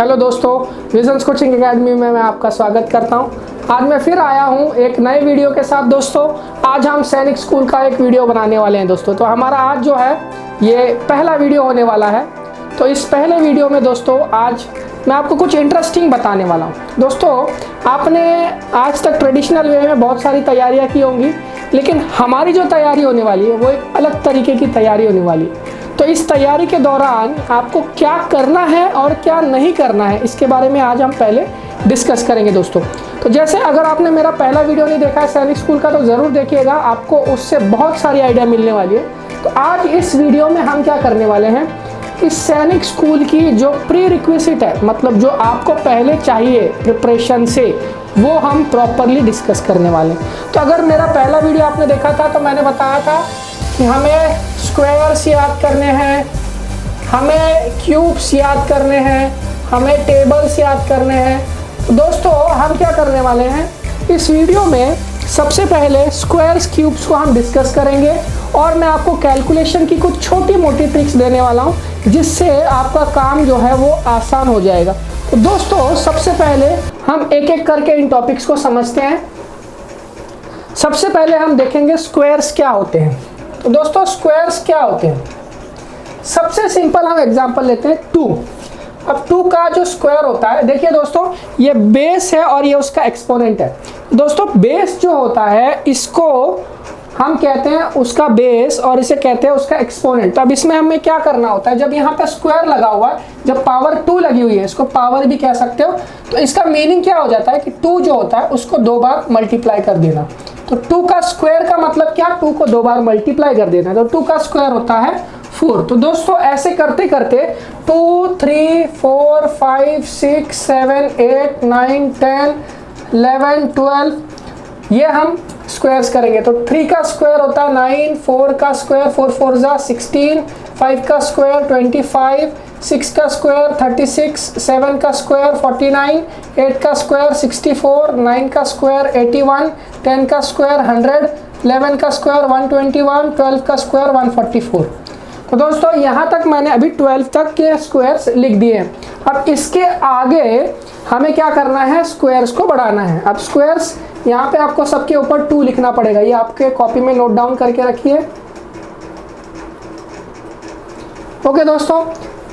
Hello दोस्तों, visions coaching academy में मैं आपका स्वागत करता हूं। आज मैं फिर आया हूं एक नए वीडियो के साथ। दोस्तों आज हम सैनिक स्कूल का एक वीडियो बनाने वाले हैं दोस्तों। तो हमारा आज जो है ये पहला वीडियो होने वाला है। तो इस पहले वीडियो में दोस्तों आज मैं आपको कुछ इंटरेस्टिंग बताने वाला हूँ। दोस्तों आपने आज तक ट्रेडिशनल वे में बहुत सारी तैयारियाँ की होंगी, लेकिन हमारी जो तैयारी होने वाली है वो एक अलग तरीके की तैयारी होने वाली है। तो इस तैयारी के दौरान आपको क्या करना है और क्या नहीं करना है, इसके बारे में आज हम पहले डिस्कस करेंगे दोस्तों। तो जैसे अगर आपने मेरा पहला वीडियो नहीं देखा है सैनिक स्कूल का, तो ज़रूर देखिएगा, आपको उससे बहुत सारी आइडिया मिलने वाली है। तो आज इस वीडियो में हम क्या करने वाले हैं, इस सैनिक स्कूल की जो प्री रिक्विजिट है, मतलब जो आपको पहले चाहिए प्रिपरेशन से, वो हम प्रॉपरली डिस्कस करने वाले हैं। तो अगर मेरा पहला वीडियो आपने देखा था तो मैंने बताया था कि हमें स्क्वायर्स याद करने हैं, हमें क्यूब्स याद करने हैं, हमें टेबल्स याद करने हैं। तो दोस्तों हम क्या करने वाले हैं, इस वीडियो में सबसे पहले स्क्वायर्स क्यूब्स को हम डिस्कस करेंगे और मैं आपको कैलकुलेशन की कुछ छोटी मोटी ट्रिक्स देने वाला हूं, जिससे आपका काम जो है वो आसान हो जाएगा। तो दोस्तों सबसे पहले हम एक एक करके इन टॉपिक्स को समझते हैं। सबसे पहले हम देखेंगे स्क्वायर्स क्या होते हैं। तो दोस्तों स्क्वायर्स क्या होते हैं, सबसे सिंपल हम एग्जांपल लेते हैं 2। अब 2 का जो स्क्वायर होता है, देखिए दोस्तों ये बेस है और ये उसका एक्सपोनेंट है। दोस्तों बेस जो होता है इसको हम कहते हैं उसका बेस और इसे कहते हैं उसका एक्सपोनेंट। अब इसमें हमें क्या करना होता है, जब यहाँ पे स्क्वायर लगा हुआ है, जब पावर 2 लगी हुई है, इसको पावर भी कह सकते हो, तो इसका मीनिंग क्या हो जाता है कि 2 जो होता है उसको 2 बार मल्टीप्लाई कर देना। तो 2 का स्क्वायर का मतलब क्या, 2 को 2 बार मल्टीप्लाई कर देना। तो 2 का स्क्वायर होता है 4। तो दोस्तों ऐसे करते करते 2, 3, 4, 5, 6, 7, 8, 9, 10, 11, 12 ये हम स्क्वायर्स करेंगे। तो 3 का स्क्वायर होता है 9, 4 का स्क्वायर 4 4 जा 16, 5 का स्क्वायर 25, 6 का स्क्वायर 36, 7 का स्क्वायर 49, 8 का स्क्वायर 64, 9 का स्क्वायर 81, 10 का स्क्वायर 100, 11 का स्क्वायर 121, 12 का स्क्वायर 144। तो दोस्तों यहाँ तक मैंने अभी 12 तक के स्क्वायर्स लिख दिए हैं। अब इसके आगे हमें क्या करना है, स्क्वायर्स को बढ़ाना है। अब स्क्वायर्स यहाँ पे आपको सबके ऊपर 2 लिखना पड़ेगा, ये आपके कॉपी में नोट डाउन करके रखिए। ओके दोस्तों,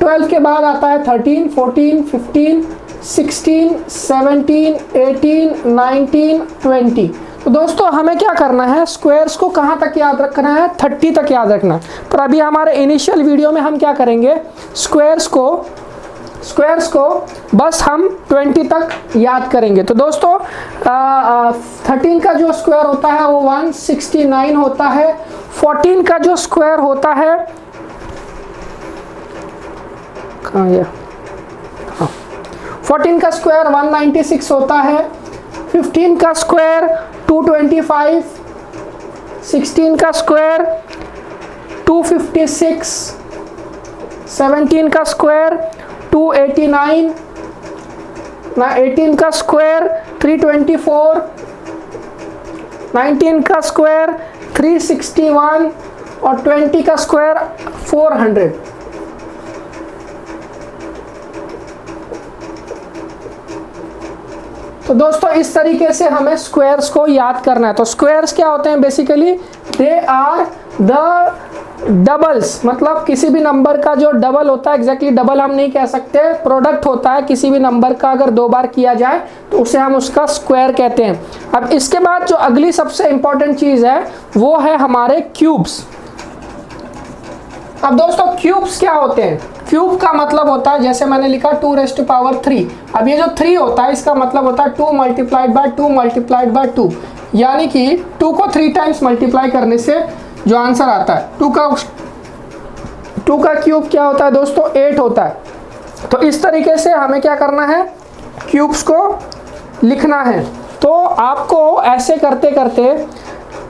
12 के बाद आता है 13, 14, 15, 16, 17, 18, 19, 20। तो दोस्तों हमें क्या करना है, स्क्वायर्स को कहाँ तक याद रखना है, 30 तक याद रखना है। पर अभी हमारे इनिशियल वीडियो में हम क्या करेंगे, स्क्वायर्स को बस हम 20 तक याद करेंगे। तो दोस्तों 13 का जो स्क्वायर होता है वो 169 होता है। 14 का जो स्क्वायर होता है, कहाँ गया, हाँ 14 का स्क्वायर 196 होता है। 15 का स्क्वायर 225, 16 का स्क्वायर 256, 17 का स्क्वायर 289, 18 का स्क्वायर 324, 19 का स्क्वायर 361 और 20 का स्क्वायर 400। तो दोस्तों इस तरीके से हमें स्क्वायर्स को याद करना है। तो स्क्वायर्स क्या होते हैं, basically they are the doubles, मतलब किसी भी नंबर का जो डबल होता है, एग्जैक्टली डबल हम नहीं कह सकते, प्रोडक्ट होता है किसी भी नंबर का, अगर 2 बार किया जाए तो उसे हम उसका स्क्वायर कहते हैं। अब इसके बाद जो अगली सबसे इंपॉर्टेंट चीज है वो है हमारे क्यूब्स। अब दोस्तों क्यूब्स क्या होते हैं, क्यूब का मतलब होता है, जैसे मैंने लिखा 2⁻3। अब ये जो 3 होता है इसका मतलब होता है 2 मल्टीप्लाइड बाय 2 मल्टीप्लाइड बाय 2, यानी कि 2 को 3 टाइम्स मल्टीप्लाई करने से जो आंसर आता है 2 का क्यूब क्या होता है दोस्तों, 8 होता है। तो इस तरीके से हमें क्या करना है, क्यूब्स को लिखना है। तो आपको ऐसे करते करते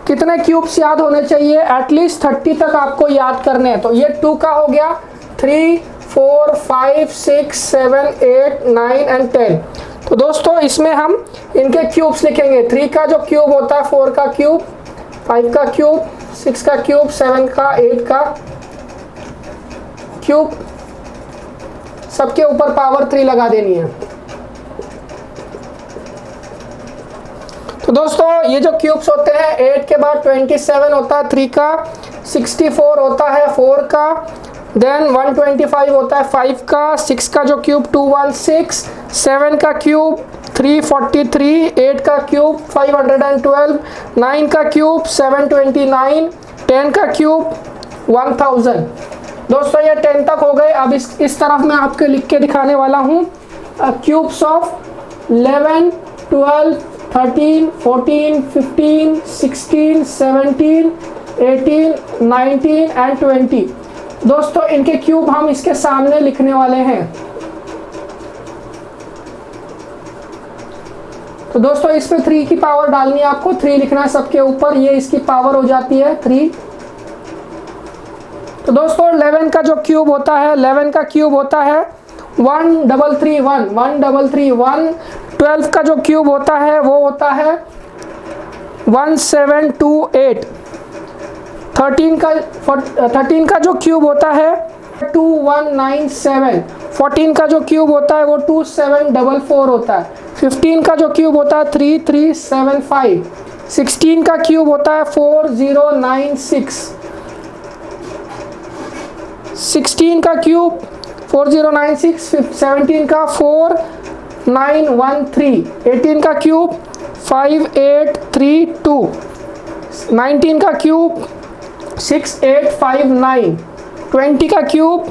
कितने क्यूब्स याद होने चाहिए, एटलीस्ट 30 तक आपको याद करने हैं। तो ये 2 का हो गया, 3, 4, 5, 6, 7, 8, 9 एंड 10। तो दोस्तों इसमें हम इनके क्यूब्स लिखेंगे। 3 का जो क्यूब होता है 4 का क्यूब, 5 का क्यूब, 6 का क्यूब, 7 का, 8 का क्यूब, सबके ऊपर पावर 3 लगा देनी है। तो दोस्तों ये जो क्यूब्स होते हैं 8 के बाद 27 होता है 3 का, 64 होता है 4 का, देन 125 होता है 5 का, 6 का जो क्यूब 216, 7 का क्यूब 343, 8 का क्यूब 512, 9 का क्यूब 729, 10 का क्यूब 1000। दोस्तों ये 10 तक हो गए। अब इस तरफ मैं आपको लिख के दिखाने वाला हूँ क्यूब्स ऑफ 11, 12, 13, 14, 15, 16, 17, 18, 19 एंड 20। दोस्तों इनके क्यूब हम इसके सामने लिखने वाले हैं। तो दोस्तों इस पे 3 की पावर डालनी है आपको, 3 लिखना है सबके ऊपर, ये इसकी पावर हो जाती है 3। तो दोस्तों 11 का जो क्यूब होता है, 11 का क्यूब होता है 1331, 1331। 12 का जो क्यूब होता है वो होता है 1728। 13 का जो क्यूब होता है 2197। 14 का जो क्यूब होता है वो 2744 होता है। 15 का जो क्यूब होता है 3375। 16 का क्यूब होता है 4096। 16 का क्यूब 4096। 17 का 4913। 18 का क्यूब 5832। 19 का क्यूब 6859। 20 का क्यूब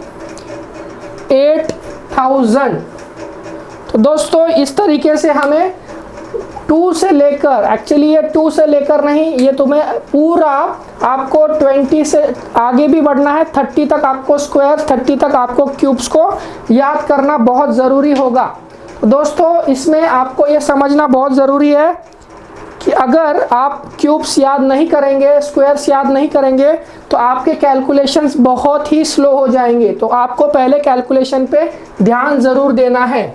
8000। तो दोस्तों इस तरीके से हमें 2 से लेकर, एक्चुअली ये 2 से लेकर नहीं, ये तुम्हें पूरा आपको 20 से आगे भी बढ़ना है, 30 तक आपको स्क्वायर, 30 तक आपको क्यूब्स को याद करना बहुत ज़रूरी होगा। तो दोस्तों इसमें आपको ये समझना बहुत ज़रूरी है कि अगर आप क्यूब्स याद नहीं करेंगे, स्क्वायर्स याद नहीं करेंगे, तो आपके कैलकुलेशंस बहुत ही स्लो हो जाएंगे। तो आपको पहले कैलकुलेशन पे ध्यान ज़रूर देना है।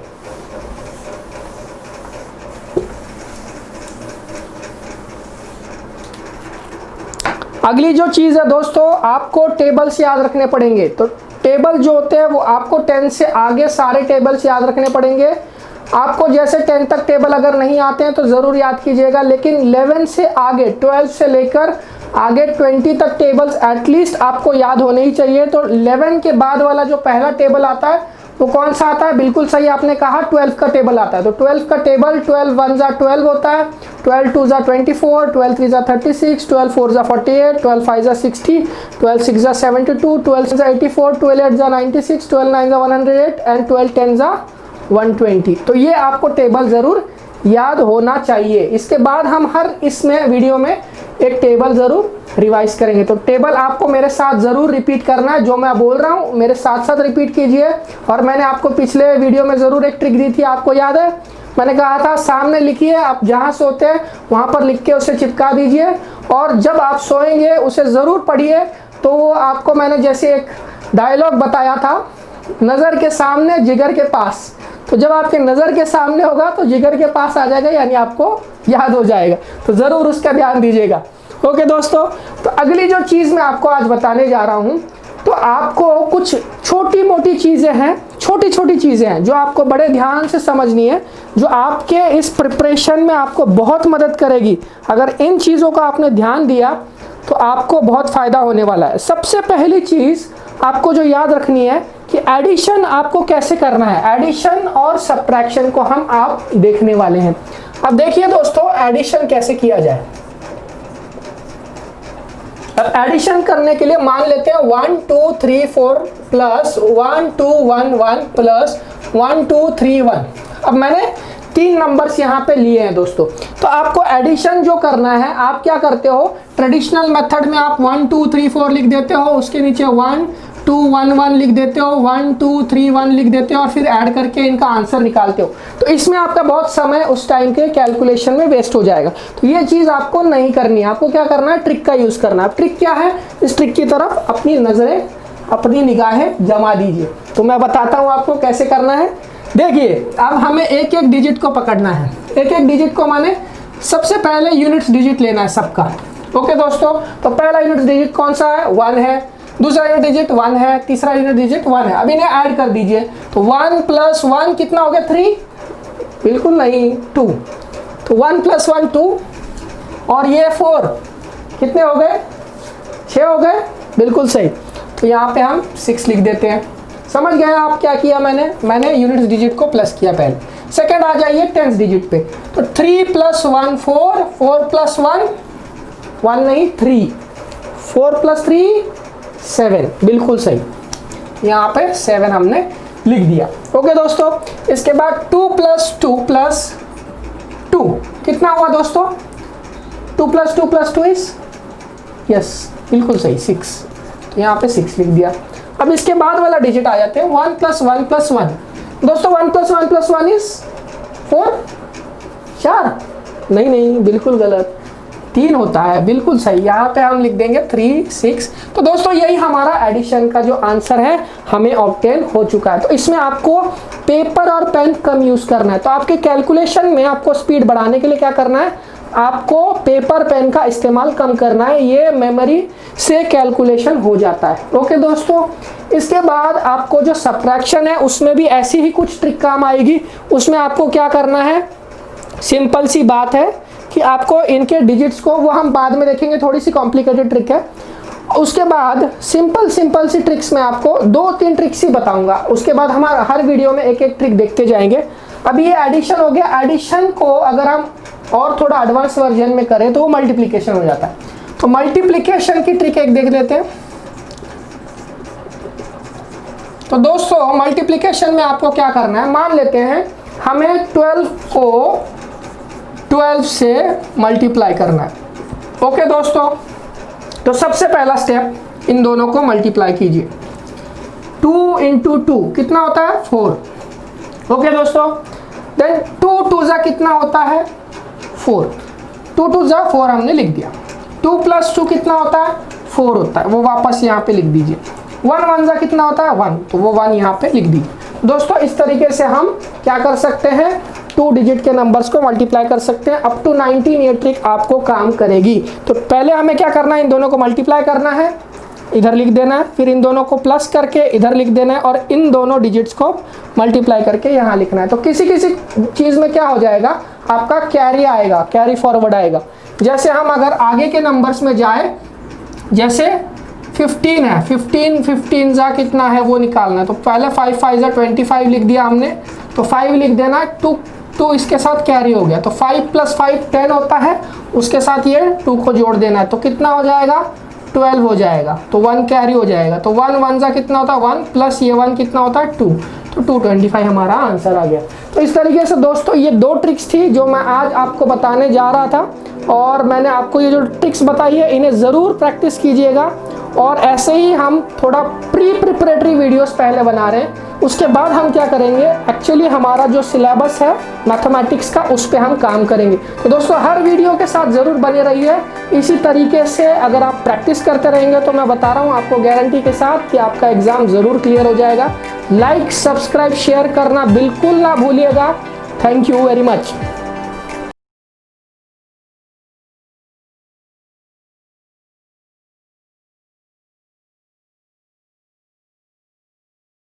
अगली जो चीज़ है दोस्तों, आपको टेबल्स याद रखने पड़ेंगे। तो टेबल जो होते हैं वो आपको 10 से आगे सारे टेबल्स याद रखने पड़ेंगे। आपको जैसे 10 तक टेबल अगर नहीं आते हैं तो ज़रूर याद कीजिएगा, लेकिन 11 से आगे, 12 से लेकर आगे 20 तक टेबल्स एटलीस्ट आपको याद होने ही चाहिए। तो 11 के बाद वाला जो पहला टेबल आता है वो कौन सा आता है? बिल्कुल सही आपने कहा, 12 का टेबल आता है। तो 12 का टेबल 12 1 जा 12 होता है, 12 2 जा 24, 12 3 जा 36, 12 4 जा 48, 12 5 जा 60, 12 6 जा 72, 12 7 जा 84, 12 8 जा 96, 12 9 जा 108 एंड 12 10 जा 120। तो ये आपको टेबल ज़रूर याद होना चाहिए। इसके बाद हम हर इसमें वीडियो में एक टेबल ज़रूर रिवाइज करेंगे। तो टेबल आपको मेरे साथ ज़रूर रिपीट करना है, जो मैं बोल रहा हूँ मेरे साथ साथ रिपीट कीजिए। और मैंने आपको पिछले वीडियो में ज़रूर एक ट्रिक दी थी, आपको याद है? मैंने कहा था सामने लिखिए, आप जहाँ सोते हैं वहाँ पर लिख के उसे चिपका दीजिए, और जब आप सोएंगे उसे ज़रूर पढ़िए। तो आपको मैंने जैसे एक डायलॉग बताया था, नज़र के सामने जिगर के पास। तो जब आपके नज़र के सामने होगा तो जिगर के पास आ जाएगा, यानी आपको याद हो जाएगा। तो ज़रूर उसका ध्यान दीजिएगा। ओके दोस्तों, तो अगली जो चीज़ मैं आपको आज बताने जा रहा हूँ, तो आपको कुछ छोटी मोटी चीज़ें हैं, छोटी छोटी चीज़ें हैं जो आपको बड़े ध्यान से समझनी है, जो आपके इस प्रिपरेशन में आपको बहुत मदद करेगी। अगर इन चीज़ों का आपने ध्यान दिया तो आपको बहुत फ़ायदा होने वाला है। सबसे पहली चीज़ आपको जो याद रखनी है कि एडिशन आपको कैसे करना है। एडिशन और सब्ट्रैक्शन को हम आप देखने वाले हैं। अब देखिए दोस्तों, एडिशन कैसे किया जाए। अब एडिशन करने के लिए मान लेते हैं 1 2 3 4 प्लस 1 2 1 1 प्लस 1 2 3 1। अब मैंने 3 नंबर्स यहाँ पे लिए हैं दोस्तों। तो आपको एडिशन जो करना है, आप क्या करते हो, ट्रेडिशनल मेथड में आप 1 2 3 4 लिख देते हो, उसके नीचे 1 2 1 1 लिख देते हो, 1 2 3 1 लिख देते हो, और फिर ऐड करके इनका आंसर निकालते हो। तो इसमें आपका बहुत समय उस टाइम के कैलकुलेशन में वेस्ट हो जाएगा। तो ये चीज़ आपको नहीं करनी है। आपको क्या करना है, ट्रिक का यूज़ करना है। ट्रिक क्या है, इस ट्रिक की तरफ अपनी नज़रें, अपनी निगाहें जमा दीजिए। तो मैं बताता हूँ आपको कैसे करना है। देखिए, अब हमें एक एक डिजिट को पकड़ना है। एक एक डिजिट को माने सबसे पहले यूनिट्स डिजिट लेना है सबका। ओके दोस्तों, तो पहला यूनिट डिजिट कौन सा है, 1 है। दूसरा यूनिट डिजिट 1 है, तीसरा यूनिट डिजिट 1 है। अब इन्हें ऐड कर दीजिए तो 1 + 1 कितना हो गया 3, बिल्कुल नहीं 2, तो 1 + 1 2 और ये 4 कितने हो गए 6 हो गए, बिल्कुल सही। तो यहाँ पे हम 6 लिख देते हैं। समझ गए आप क्या किया मैंने यूनिट डिजिट को प्लस किया पहले। सेकंड आ जाइए 10th डिजिट पे, तो 3 + 1 4, 4 + 1 1 नहीं 3, 4 + 3 7, बिल्कुल सही। यहाँ पे 7 हमने लिख दिया। ओके दोस्तों, इसके बाद 2 + 2 + 2 कितना हुआ दोस्तों, 2 + 2 + 2 इज यस, बिल्कुल सही 6, तो यहाँ पे 6 लिख दिया। अब इसके बाद वाला डिजिट आ जाते हैं 1 + 1 + 1। दोस्तों 1 + 1 + 1 इज 4, 4 नहीं बिल्कुल गलत, 3 होता है, बिल्कुल सही। यहाँ पे हम लिख देंगे 3 6। तो दोस्तों यही हमारा एडिशन का जो आंसर है हमें ऑब्टेन हो चुका है। तो इसमें आपको पेपर और पेन कम यूज करना है। तो आपके कैलकुलेशन में आपको स्पीड बढ़ाने के लिए क्या करना है, आपको पेपर पेन का इस्तेमाल कम करना है, ये मेमोरी से कैलकुलेशन हो जाता है। ओके दोस्तों, इसके बाद आपको जो सब्ट्रैक्शन है उसमें भी ऐसी ही कुछ ट्रिक काम आएगी। उसमें आपको क्या करना है, सिंपल सी बात है कि आपको इनके डिजिट्स को, वो हम बाद में देखेंगे, थोड़ी सी कॉम्प्लिकेटेड ट्रिक है। उसके बाद सिंपल सी ट्रिक्स में आपको 2-3 ट्रिक्स ही बताऊंगा। उसके बाद हमारा हर वीडियो में एक ट्रिक देखते जाएंगे। अभी ये एडिशन हो गया। एडिशन को अगर हम और थोड़ा एडवांस वर्जन में करें तो वो मल्टीप्लिकेशन हो जाता है। तो मल्टीप्लिकेशन की ट्रिक एक देख लेते हैं। तो दोस्तों मल्टीप्लिकेशन में आपको क्या करना है, मान लेते हैं हमें 12 को 12 से मल्टीप्लाई करना है। ओके दोस्तों, तो सबसे पहला स्टेप इन दोनों को मल्टीप्लाई कीजिए। 2 × 2 कितना होता है 4। ओके दोस्तों, देन 2 2 जा कितना होता है 4, 2 2 जा 4 हमने लिख दिया। 2 + 2 कितना होता है 4 होता है, वो वापस यहाँ पे लिख दीजिए। 1 1 जा कितना होता है 1, तो वो 1 यहाँ पे लिख दीजिए। दोस्तों इस तरीके से हम क्या कर सकते हैं, 2 डिजिट के नंबर्स को मल्टीप्लाई कर सकते हैं। अप टू 19 ये ट्रिक आपको काम करेगी। तो पहले हमें क्या करना है, इन दोनों को मल्टीप्लाई करना है, इधर लिख देना है, फिर इन दोनों को प्लस करके इधर लिख देना है और इन दोनों डिजिट्स को मल्टीप्लाई करके यहाँ लिखना है। तो किसी चीज़ में क्या हो जाएगा, आपका कैरी आएगा, कैरी फॉरवर्ड आएगा। जैसे हम अगर आगे के नंबर्स में जाए, जैसे 15 है, 15 जा कितना है वो निकालना है। तो पहले 5 5 जा 25 लिख दिया हमने, तो 5 लिख देना है। 2 इसके साथ कैरी हो गया, तो 5 + 5 10 होता है, उसके साथ ये 2 को जोड़ देना है, तो कितना हो जाएगा 12 हो जाएगा। तो 1 कैरी हो जाएगा, तो 1 1 जा कितना होता है 1 प्लस ये 1 कितना होता है 2, तो 225 हमारा आंसर आ गया। तो इस तरीके से दोस्तों ये 2 ट्रिक्स थी जो मैं आज आपको बताने जा रहा था, और मैंने आपको ये जो ट्रिक्स बताई है इन्हें ज़रूर प्रैक्टिस कीजिएगा। और ऐसे ही हम थोड़ा प्रिपरेटरी वीडियोस पहले बना रहे हैं, उसके बाद हम क्या करेंगे, एक्चुअली हमारा जो सिलेबस है मैथमेटिक्स का उस पर हम काम करेंगे। तो दोस्तों हर वीडियो के साथ ज़रूर बने रहिए। इसी तरीके से अगर आप प्रैक्टिस करते रहेंगे तो मैं बता रहा हूँ आपको गारंटी के साथ कि आपका एग्ज़ाम ज़रूर क्लियर हो जाएगा। लाइक, सब्सक्राइब, शेयर करना बिल्कुल ना भूलिएगा। Thank you very much.